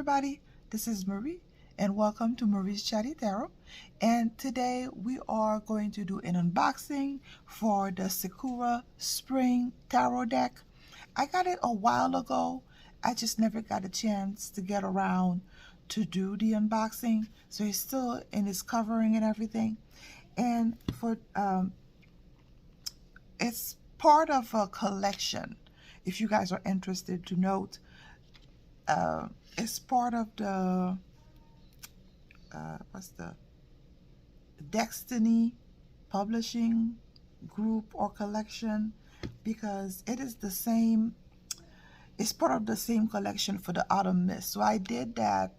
everybody, this is Marie and welcome to Marie's Chatty Tarot. And today we are going to do an unboxing for the Sakura Spring Tarot deck. I got it a while ago. I just never got a chance to get around to do the unboxing. So it's still in its covering and everything. And for it's part of a collection. If you guys are interested to note, it's part of the what's the Destiny publishing group or collection, because it is the same, it's part of the same collection for the Autumn Mist. So I did that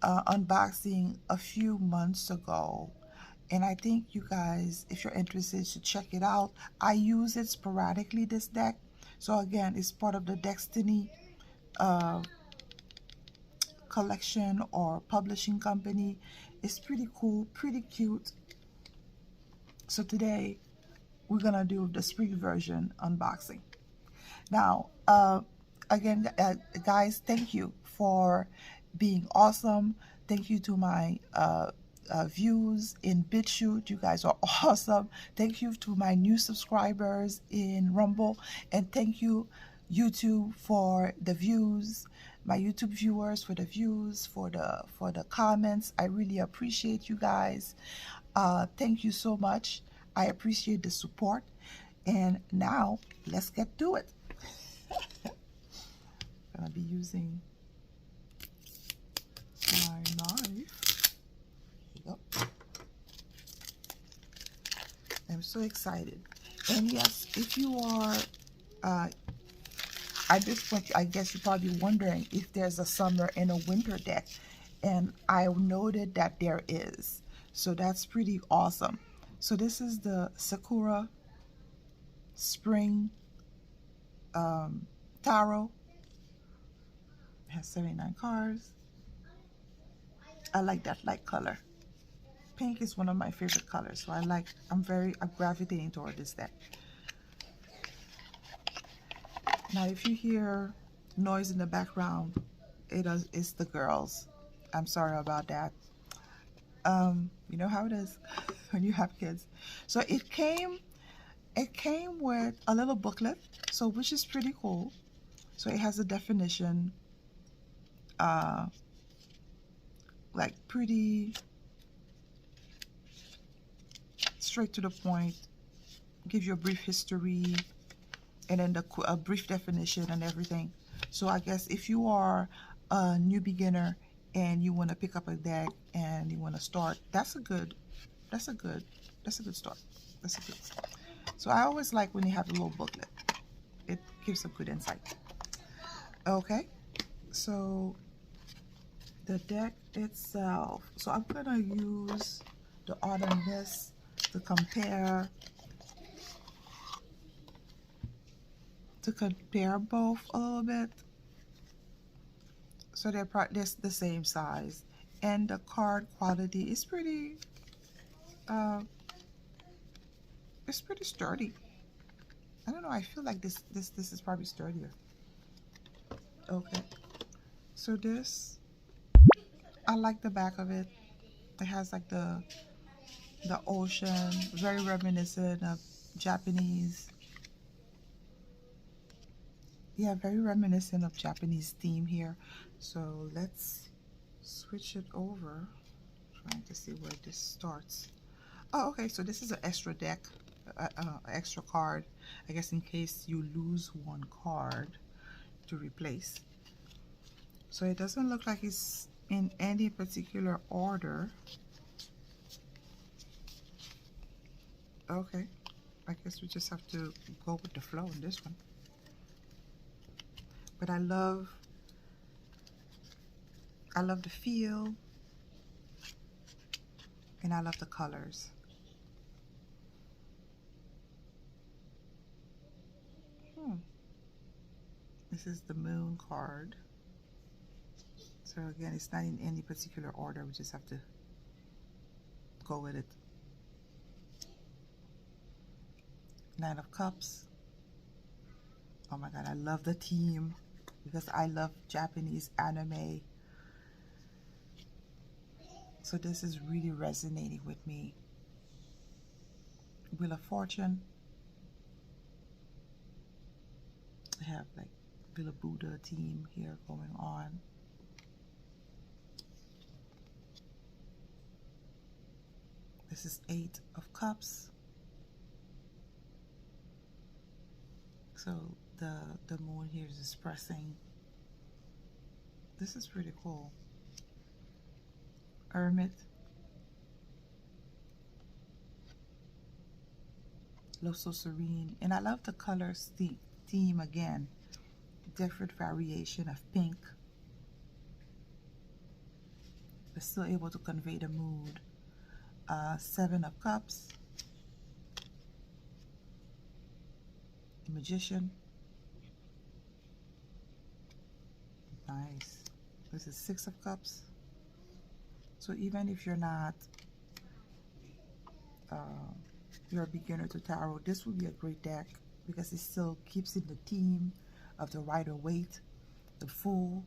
unboxing a few months ago, and I think you guys, if you're interested, should check it out. I use it sporadically, this deck. So again, it's part of the Destiny collection or publishing company. It's pretty cool, pretty cute. So today we're gonna do the spring version unboxing. Now again, guys, thank you for being awesome. Thank you to my views in BitChute. You guys are awesome. Thank you to my new subscribers in Rumble, and thank you YouTube for the views, my YouTube viewers for the views, for the comments. I really appreciate you guys. Thank you so much. I appreciate the support. And now let's get to it. I'm gonna be using my knife. Yep. I'm so excited. And yes, if you are at this point, I guess you're probably wondering if there's a summer and a winter deck, and I noted that there is. So that's pretty awesome. So this is the Sakura Spring Tarot. It has 79 cards. I like that light color. Pink is one of my favorite colors, so I'm gravitating toward this deck. Now, if you hear noise in the background, it's the girls. I'm sorry about that. You know how it is when you have kids. So it came with a little booklet, so which is pretty cool. So it has a definition, like pretty straight to the point, give you a brief history, and then a brief definition and everything. So I guess if you are a new beginner and you want to pick up a deck and you want to start, that's a good start. That's a good. So I always like when you have a little booklet. It gives a good insight. Okay, so the deck itself. So I'm gonna use the Autumn Mist to compare both a little bit. So they're the same size, and the card quality is pretty it's pretty sturdy. I don't know, I feel like this is probably sturdier. Okay, so this, I like the back of it. It has like the ocean, very reminiscent of Japanese. Yeah, very reminiscent of Japanese theme here. So let's switch it over. Trying to see where this starts. Oh, okay, so this is an extra deck, extra card, I guess, in case you lose one card to replace. So it doesn't look like it's in any particular order. Okay, I guess we just have to go with the flow in this one. But I love the feel, and I love the colors. This is the Moon card. So again, it's not in any particular order. We just have to go with it. Nine of Cups. Oh my God, I love the theme. because I love Japanese anime. So this is really resonating with me. Wheel of Fortune. I have like Villa Buddha theme here going on. This is Eight of Cups. So the moon here is expressing. This is pretty cool. Hermit. Love So Serene. And I love the colors theme again. Different variation of pink. But still able to convey the mood. Seven of Cups. Magician. Nice. This is Six of Cups. So even if you're not you're a beginner to tarot, this would be a great deck because it still keeps in the theme of the Rider-Waite, the Fool.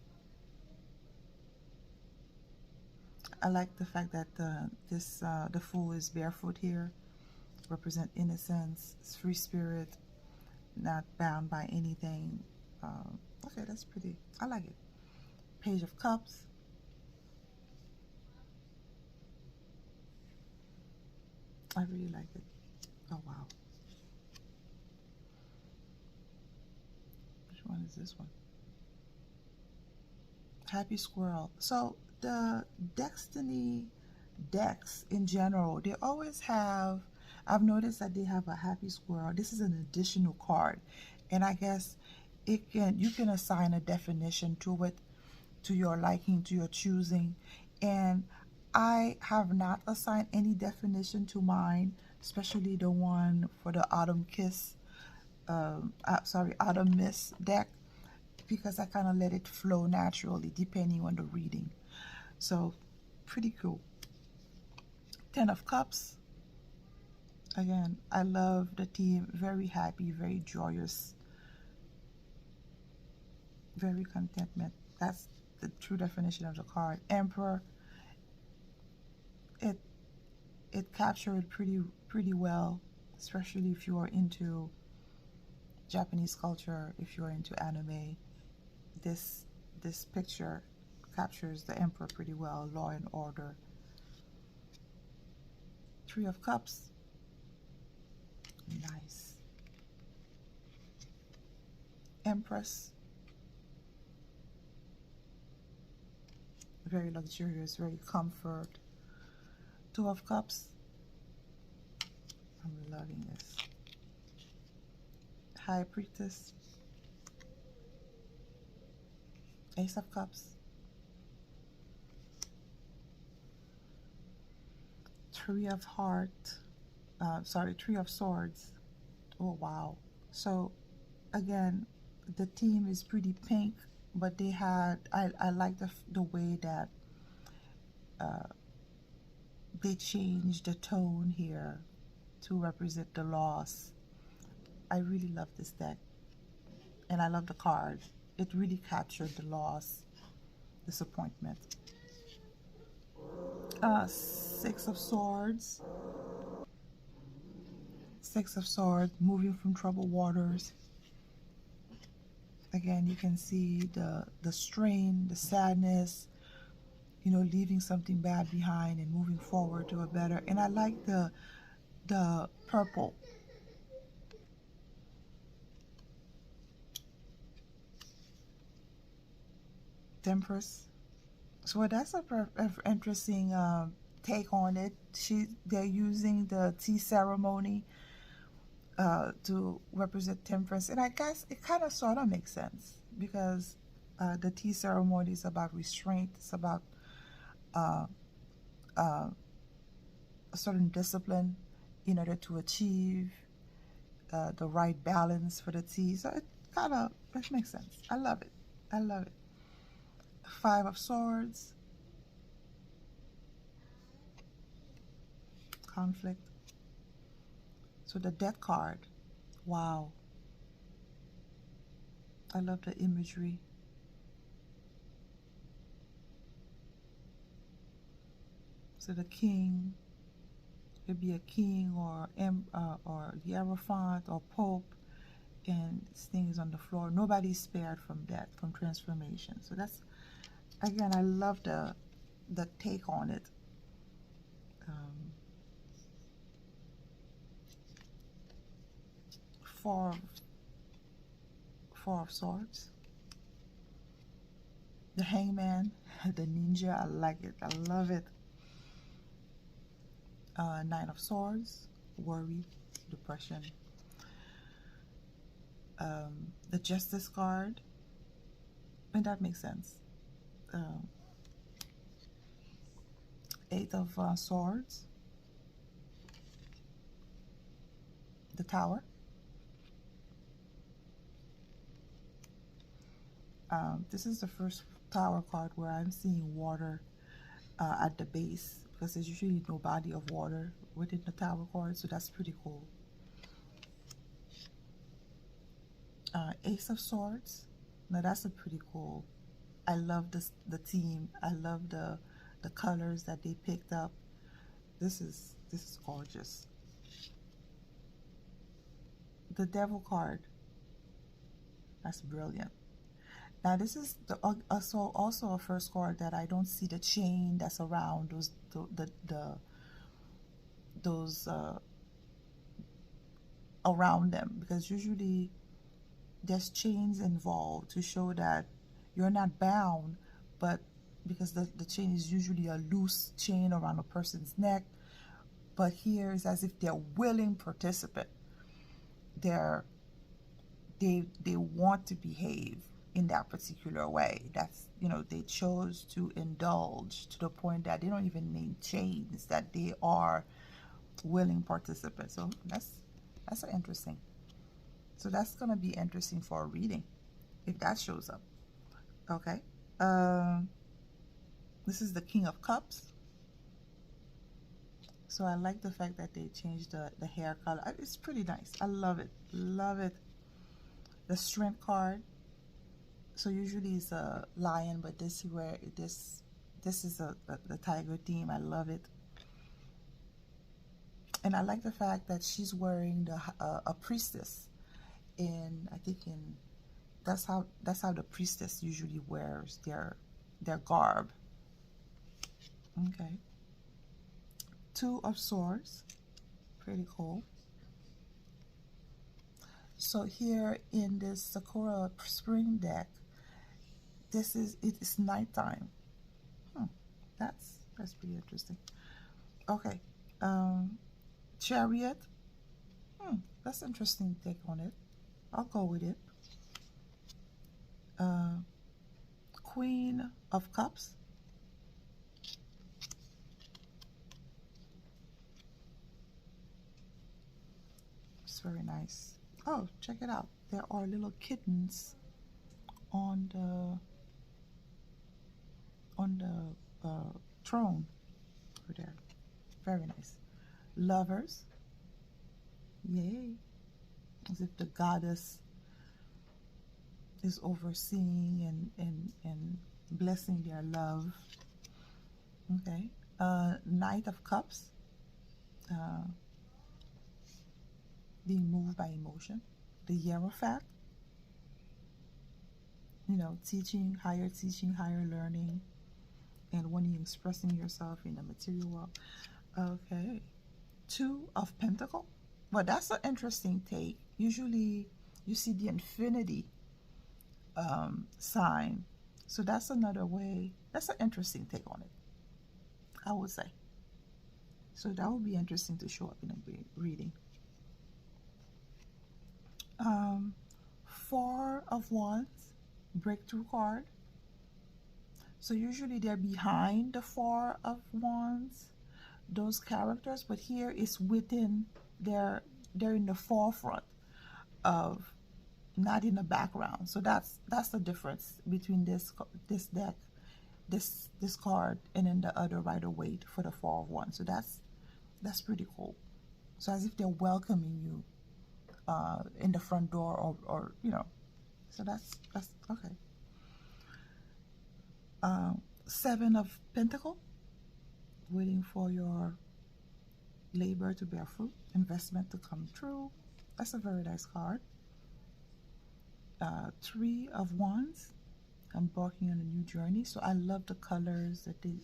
I like the fact that the Fool is barefoot here, represent innocence, free spirit, not bound by anything. Okay, that's pretty. I like it. Page of Cups. I really like it. Oh wow. Which one is this one? Happy Squirrel. So the Destiny decks in general, they always have, I've noticed that they have a happy squirrel. This is an additional card, and I guess you can assign a definition to it, to your liking, to your choosing. And I have not assigned any definition to mine, especially the one for the Autumn Kiss, Autumn Mist deck, because I kind of let it flow naturally depending on the reading. So pretty cool. Ten of Cups. Again, I love the theme. Very happy, very joyous, very contentment. That's the true definition of the card. Emperor. It captured pretty well, especially if you are into Japanese culture, if you're into anime. This picture captures the Emperor pretty well. Law and order. Three of Cups. Nice. Empress. Very luxurious, very comfort. Two of Cups. I'm loving this. High Priestess. Ace of Cups. Three of Swords. Oh wow. So again, the theme is pretty pink, but they had, I like the way that they changed the tone here to represent the loss. I really love this deck, and I love the card. It really captured the loss, disappointment. Six of Swords. Six of Swords, moving from troubled waters. Again, you can see the strain, the sadness, you know, leaving something bad behind and moving forward to a better. And I like the purple. Temperance. So that's a interesting take on it. They're using the tea ceremony to represent temperance, and I guess it kind of sort of makes sense because the tea ceremony is about restraint. It's about a certain discipline in order to achieve the right balance for the tea. So it makes sense. I love it. I love it. Five of Swords. Conflict. So the Death card. Wow. I love the imagery. So the king could be a king or the Hierophant or Pope, and this thing is on the floor. Nobody's spared from death, from transformation. So that's, again, I love the take on it. Um, four of Swords, the Hangman, the Ninja. I like it. I love it. Nine of Swords, worry, depression. The Justice card, and that makes sense. Eight of Swords, the Tower. This is the first Tower card where I'm seeing water at the base, because there's usually no body of water within the Tower card, so that's pretty cool. Ace of Swords. Now that's a pretty cool. I love this, the theme. I love the colors that they picked up. This is gorgeous. The Devil card. That's brilliant. Now this is also a first card that I don't see the chain that's around those around them, because usually there's chains involved to show that you're not bound, but because the chain is usually a loose chain around a person's neck, but here it's as if they're willing participant. They want to behave in that particular way. That's, they chose to indulge to the point that they don't even name chains, that they are willing participants. So that's interesting. So that's going to be interesting for a reading if that shows up. Okay. This is the King of Cups. So I like the fact that they changed the hair color. It's pretty nice. I love it. Love it. The Strength card. So usually it's a lion, but this is the tiger theme. I love it. And I like the fact that she's wearing a priestess. And I think that's how the priestess usually wears their garb. Okay. Two of Swords, pretty cool. So here in this Sakura spring deck, it's nighttime. That's pretty interesting. Okay. Chariot. That's interesting take on it. I'll go with it. Queen of Cups. It's very nice. Oh, check it out. There are little kittens on the throne over there. Very nice. Lovers. Yay. As if the goddess is overseeing and blessing their love. Okay. Knight of Cups. Being moved by emotion. The Hierophant. Teaching, higher learning, and when you're expressing yourself in the material world. Okay. Two of Pentacles. Well, that's an interesting take. Usually you see the infinity sign. So that's another way. That's an interesting take on it, I would say. So that would be interesting to show up in a reading. Four of Wands, breakthrough card. So usually they're behind the Four of Wands, those characters, but here it's within they're in the forefront of, not in the background. So that's the difference between this deck, this card, and then the other Rider-Waite for the Four of Wands. So that's pretty cool. So as if they're welcoming you in the front door, or so that's okay. Seven of Pentacles. waiting for your labor to bear fruit, investment to come true. That's a very nice card. Three of Wands, embarking on a new journey. So I love the colors that they,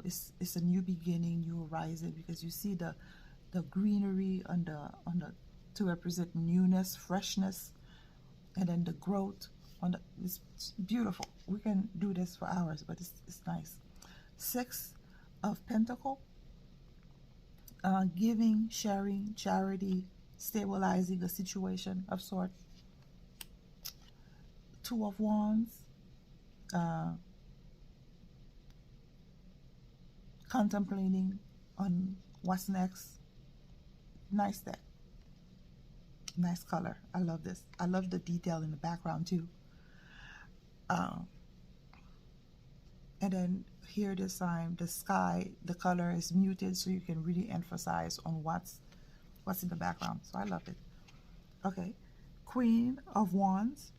it's a new beginning, new horizon, because you see the greenery on the to represent newness, freshness, and then the growth on the. It's beautiful. We can do this for hours, but it's nice. Six of Pentacle, giving, sharing, charity, stabilizing a situation of sort. Two of Wands, uh, contemplating on what's next. Nice deck. Nice color. I love this. I love the detail in the background too. And then here this time, the sky, the color is muted, so you can really emphasize on what's in the background. So I love it. Okay, Queen of Wands.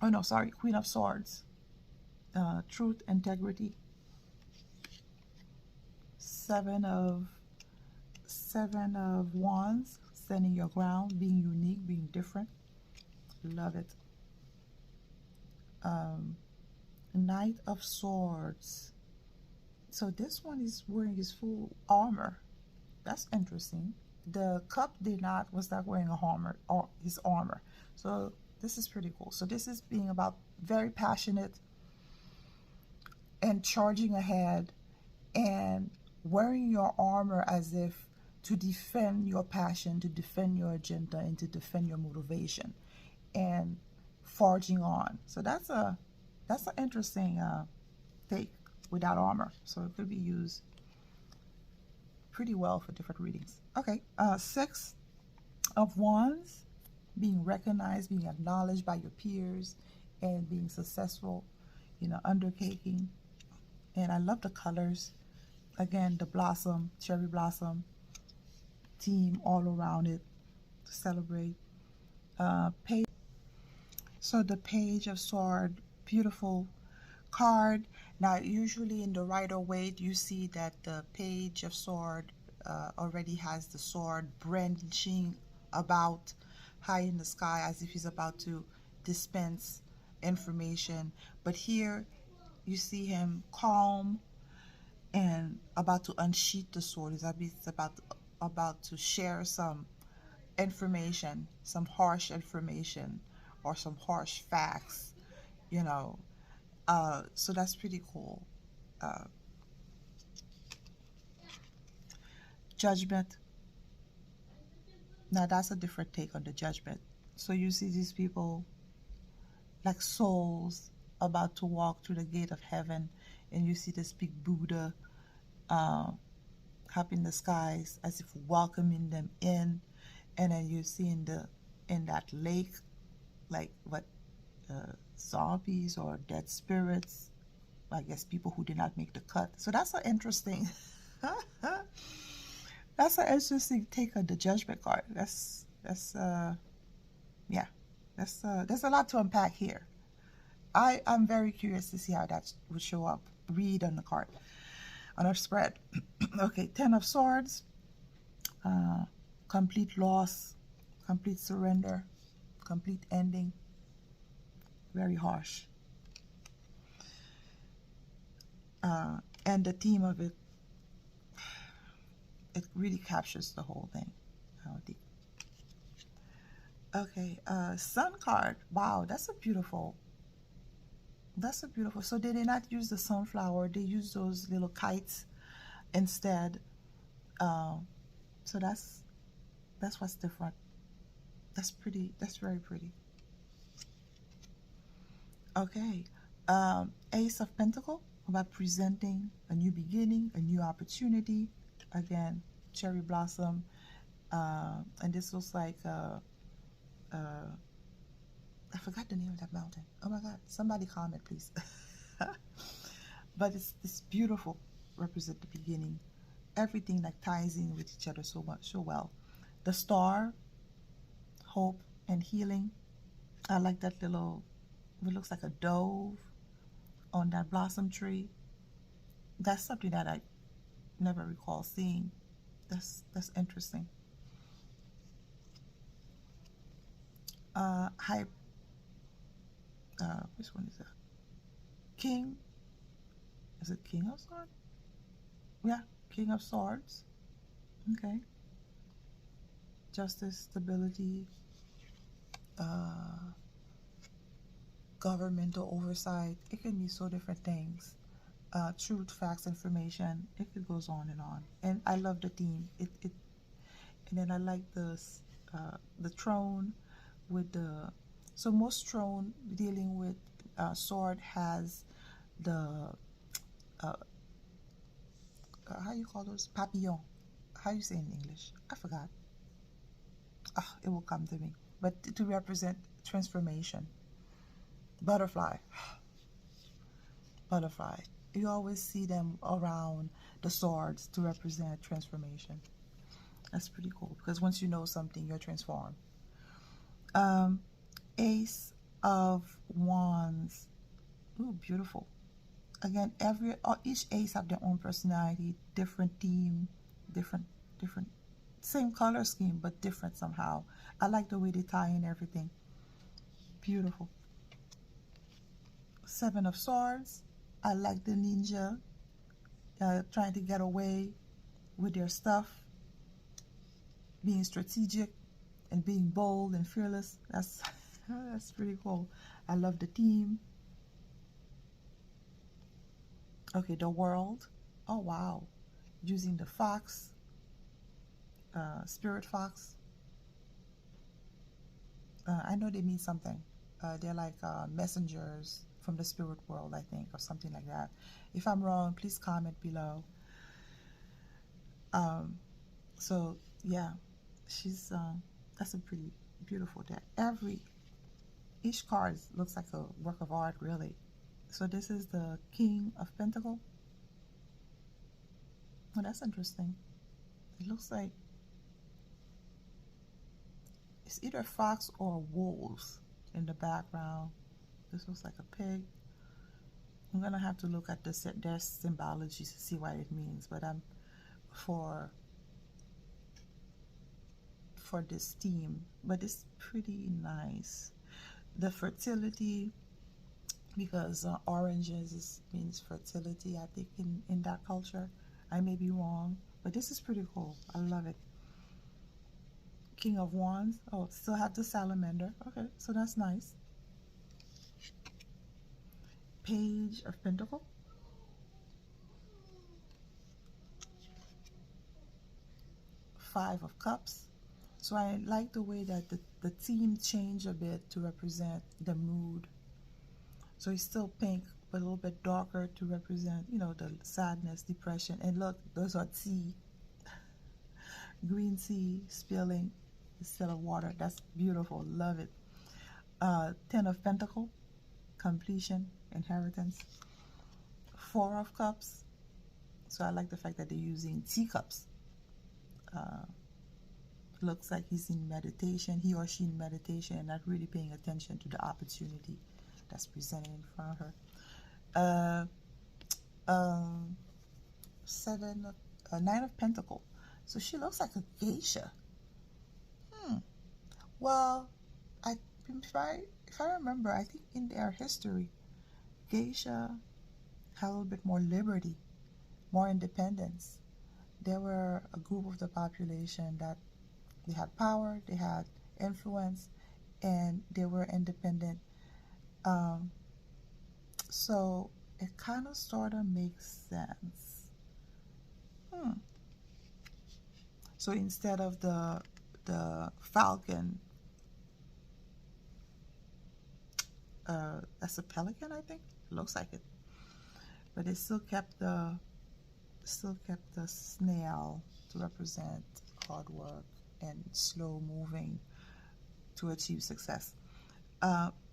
Oh no, sorry, Queen of Swords. Truth, integrity. Seven of Wands, standing your ground, being unique, being different. Love it. Knight of Swords. So this one is wearing his full armor. That's interesting. The cup was not wearing a armor or his armor. So this is pretty cool. So this is being about very passionate and charging ahead and wearing your armor as if to defend your passion, to defend your agenda, and to defend your motivation, and forging on. So that's an interesting take without armor. So it could be used pretty well for different readings. Okay, Six of Wands, being recognized, being acknowledged by your peers, and being successful, undertaking. And I love the colors. Again, the blossom, cherry blossom, team all around it to celebrate. Page. So the Page of Sword, beautiful card. Now, usually in the Rider-Waite, you see that the Page of Sword already has the sword branching about high in the sky as if he's about to dispense information. But here you see him calm and about to unsheath the sword. It's about to share some information, some harsh information, or some harsh facts, so that's pretty cool. Judgment. Now that's a different take on the Judgment. So you see these people like souls about to walk through the gate of heaven, and you see this big Buddha up in the skies as if welcoming them in, and then you see in that lake, like what, zombies or dead spirits, I guess people who did not make the cut. So that's an interesting that's an interesting take on the Judgment card. There's a lot to unpack here. I'm very curious to see how that would show up, read on the card, on our spread. Okay, Ten of Swords, complete loss, complete surrender, complete ending. Very harsh. And the theme of it really captures the whole thing. How deep. Okay, Sun card. Wow, that's a beautiful. So they did not use the sunflower. They used those little kites instead. So that's what's different. That's pretty. That's very pretty. Okay, Ace of Pentacle, about presenting a new beginning, a new opportunity. Again, cherry blossom, and this looks like I forgot the name of that mountain. Oh my God, somebody comment please. But it's beautiful, represent the beginning. Everything that ties in with each other so well. The star, hope and healing. I like that little, it looks like a dove on that blossom tree. That's something that never recall seeing. That's interesting. High. Which one is that? King. Is it King of Swords? Yeah, King of Swords. Okay. Justice, stability, uh, governmental oversight. It can be so different things. Truth, facts, information. It goes on and on. And I love the theme. And then I like the throne with the. So most throne dealing with sword has the how you call those, papillon. How you say in English? I forgot. Ah, it will come to me. But to represent transformation. Butterfly. Butterfly. You always see them around the swords to represent transformation. That's pretty cool because once you know something, you're transformed. Ace of Wands. Ooh, beautiful. Again, each ace have their own personality, different theme, different, same color scheme but different somehow. I like the way they tie in everything. Beautiful. Seven of Swords. I like the ninja trying to get away with their stuff, being strategic and being bold and fearless. That's that's pretty cool. I love the theme. Okay, the World. Oh wow, using the fox, spirit fox. I know they mean something. They're like messengers from the spirit world, I think, or something like that. If I'm wrong, please comment below. So yeah, she's that's a pretty beautiful deck. Each card looks like a work of art, really. So this is the King of Pentacle. Oh, that's interesting. It looks like it's either fox or wolves in the background. This looks like a pig. I'm gonna have to look at their symbology to see what it means, but I'm for this theme. But it's pretty nice. The fertility, because oranges means fertility, I think, in that culture. I may be wrong, but this is pretty cool. I love it. King of Wands. Oh, still have the salamander. Okay, so that's nice. Page of Pentacle. Five of Cups. So I like the way that the theme changed a bit to represent the mood. So it's still pink, but a little bit darker to represent, you know, the sadness, depression. And look, those are tea. Green tea spilling instead of water. That's beautiful. Love it. Ten of Pentacle. Completion, inheritance. Four of Cups. So I like the fact that they're using teacups. Looks like he's in meditation, he or she in meditation, and not really paying attention to the opportunity that's presented in front of her. Nine of Pentacle. So she looks like a geisha. Well, if I remember, I think in their history, geisha had a little bit more liberty, more independence. They were a group of the population that they had power, they had influence, and they were independent. So it kind of sort of makes sense. So instead of the falcon, that's a pelican, I think. It looks like it, but they still kept the snail to represent hard work and slow moving to achieve success.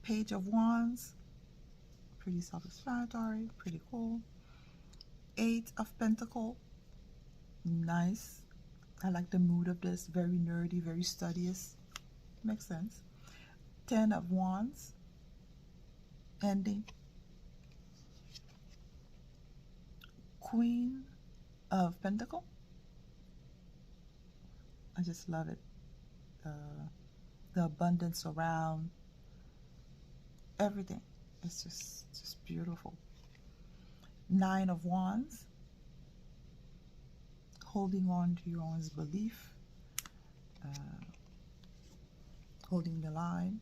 Page of Wands, pretty self-explanatory, pretty cool. Eight of Pentacle, nice. I like the mood of this, very nerdy, very studious. Makes sense. 10 of Wands, ending. Queen of Pentacle. I just love it. The abundance around everything. It's just beautiful. Nine of Wands. Holding on to your own belief. Holding the line.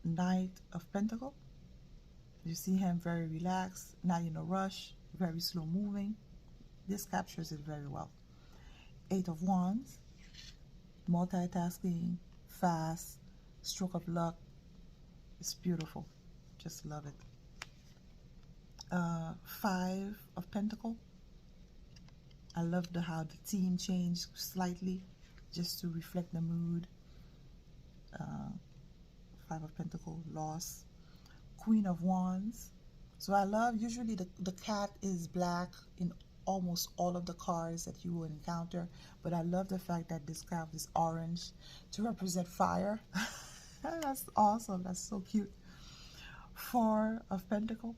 Knight of Pentacle. You see him very relaxed, not in a rush, very slow moving. This captures it very well. Eight of Wands. Multitasking, fast, stroke of luck. It's beautiful. Just love it. Five of Pentacle. I love how the theme changed slightly just to reflect the mood. Five of Pentacle, loss. Queen of Wands. So I love, usually the cat is black in almost all of the cards that you will encounter, but I love the fact that this card is orange to represent fire. That's awesome. That's so cute. Four of Pentacle.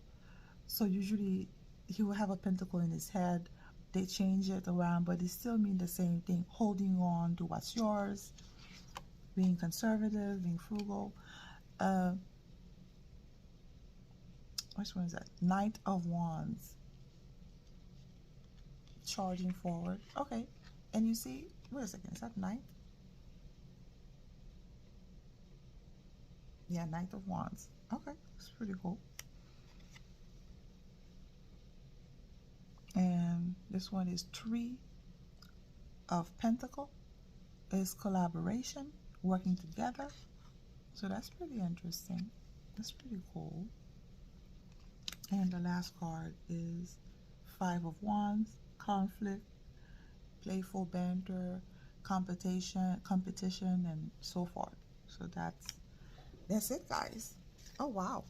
So usually he will have a pentacle in his head. They change it around, but it still means the same thing. Holding on to what's yours, being conservative, being frugal. Which one is that? Knight of Wands. Charging forward. Okay. And you see, wait a second, is that Knight? Yeah, Knight of Wands. Okay, it's pretty cool. And this one is Three of Pentacle. Is collaboration, working together. So that's pretty interesting. That's pretty cool. And the last card is Five of Wands. Conflict, playful banter, competition, and so forth. So that's it, guys. Oh wow,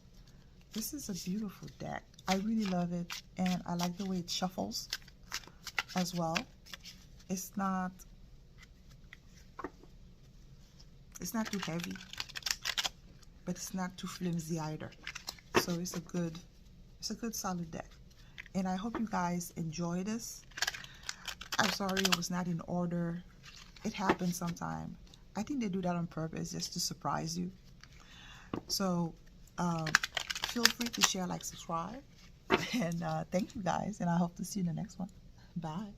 this is a beautiful deck. I really love it, and I like the way it shuffles as well. It's not too heavy, but it's not too flimsy either. So it's a good solid deck. And I hope you guys enjoy this. I'm sorry it was not in order. It happens sometime. I think they do that on purpose just to surprise you. So feel free to share, like, subscribe. And thank you guys. And I hope to see you in the next one. Bye.